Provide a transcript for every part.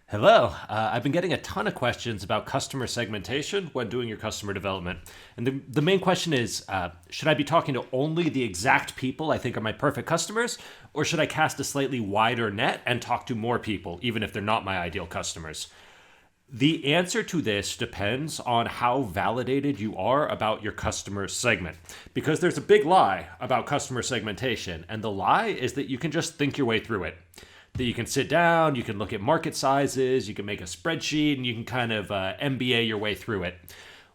Hello. I've been getting a ton of questions about customer segmentation when doing your customer development. And the main question is should I be talking to only the exact people I think are my perfect customers, or should I cast a slightly wider net and talk to more people, even if they're not my ideal customers? The answer to this depends on how validated you are about your customer segment. Because there's a big lie about customer segmentation, and the lie is that you can just think your way through it. That you can sit down, you can look at market sizes, you can make a spreadsheet, and you can kind of MBA your way through it.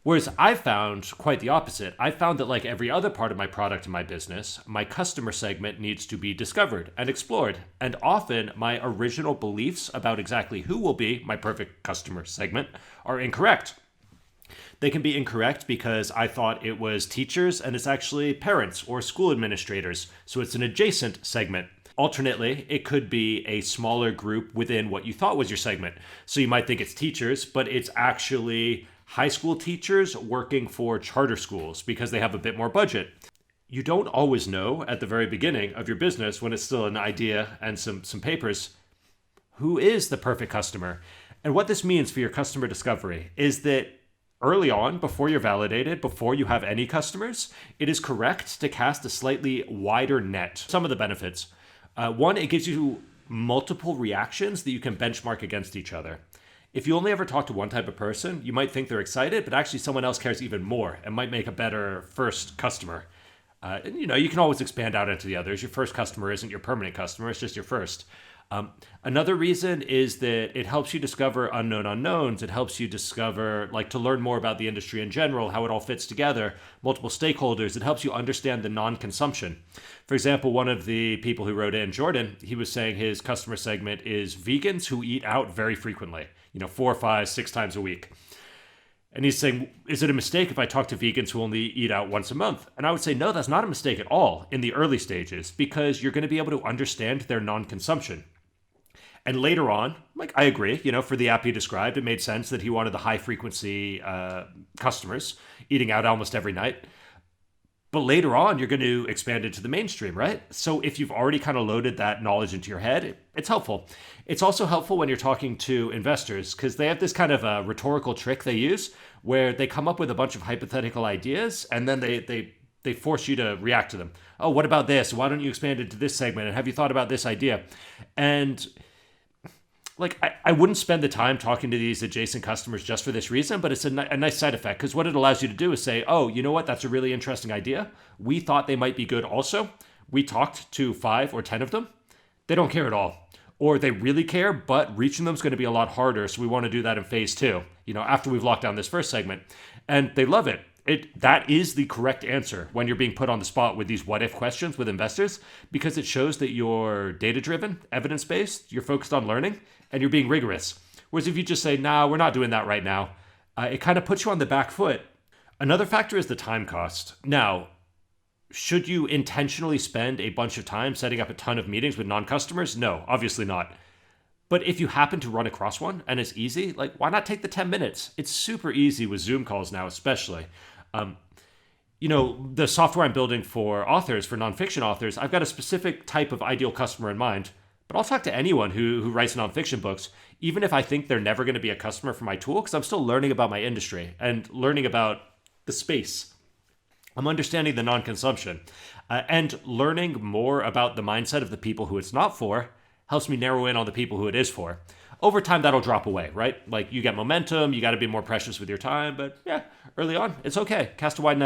Whereas I've found quite the opposite. I've found that, like every other part of my product and my business, my customer segment needs to be discovered and explored. And often, my original beliefs about exactly who will be my perfect customer segment are incorrect. They can be incorrect because I thought it was teachers and it's actually parents or school administrators. So it's an adjacent segment. Alternately, it could be a smaller group within what you thought was your segment. So you might think it's teachers, but it's actually high school teachers working for charter schools because they have a bit more budget. You don't always know at the very beginning of your business, when it's still an idea and some papers, who is the perfect customer. And what this means for your customer discovery is that early on, before you're validated, before you have any customers, it is correct to cast a slightly wider net. Some of the benefits. One, it gives you multiple reactions that you can benchmark against each other. If you only ever talk to one type of person, you might think they're excited, but actually someone else cares even more and might make a better first customer. And, you can always expand out into the others. Your first customer isn't your permanent customer, it's just your first. Another reason is that it helps you discover unknown unknowns. It helps you discover, to learn more about the industry in general, how it all fits together, multiple stakeholders. It helps you understand the non-consumption. For example, one of the people who wrote in, Jordan, he was saying his customer segment is vegans who eat out very frequently, 4, 5, 6 times a week. And he's saying, is it a mistake if I talk to vegans who only eat out once a month? And I would say, no, that's not a mistake at all in the early stages, because you're going to be able to understand their non-consumption. And later on, I agree, for the app he described, it made sense that he wanted the high frequency customers eating out almost every night. But later on, you're going to expand it to the mainstream, right? So if you've already kind of loaded that knowledge into your head, it's helpful. It's also helpful when you're talking to investors, because they have this kind of a rhetorical trick they use where they come up with a bunch of hypothetical ideas and then they force you to react to them. Oh, what about this? Why don't you expand it to this segment? And have you thought about this idea? And I wouldn't spend the time talking to these adjacent customers just for this reason, but it's a nice side effect, because what it allows you to do is say, oh, you know what? That's a really interesting idea. We thought they might be good also. We talked to 5 or 10 of them. They don't care at all. Or they really care, but reaching them is going to be a lot harder. So we want to do that in phase 2, after we've locked down this first segment. And they love it. That is the correct answer when you're being put on the spot with these what if questions with investors, because it shows that you're data driven, evidence based, you're focused on learning, and you're being rigorous. Whereas if you just say, nah, we're not doing that right now, it kind of puts you on the back foot. Another factor is the time cost. Now, should you intentionally spend a bunch of time setting up a ton of meetings with non-customers? No, obviously not. But if you happen to run across one and it's easy, why not take the 10 minutes? It's super easy with Zoom calls now, especially. The software I'm building for authors, for nonfiction authors, I've got a specific type of ideal customer in mind, but I'll talk to anyone who writes nonfiction books, even if I think they're never going to be a customer for my tool, because I'm still learning about my industry and learning about the space. I'm understanding the non-consumption and learning more about the mindset of the people who it's not for helps me narrow in on the people who it is for. Over time, that'll drop away, right? You get momentum, you got to be more precious with your time, but yeah, early on, it's okay. Cast a wide net.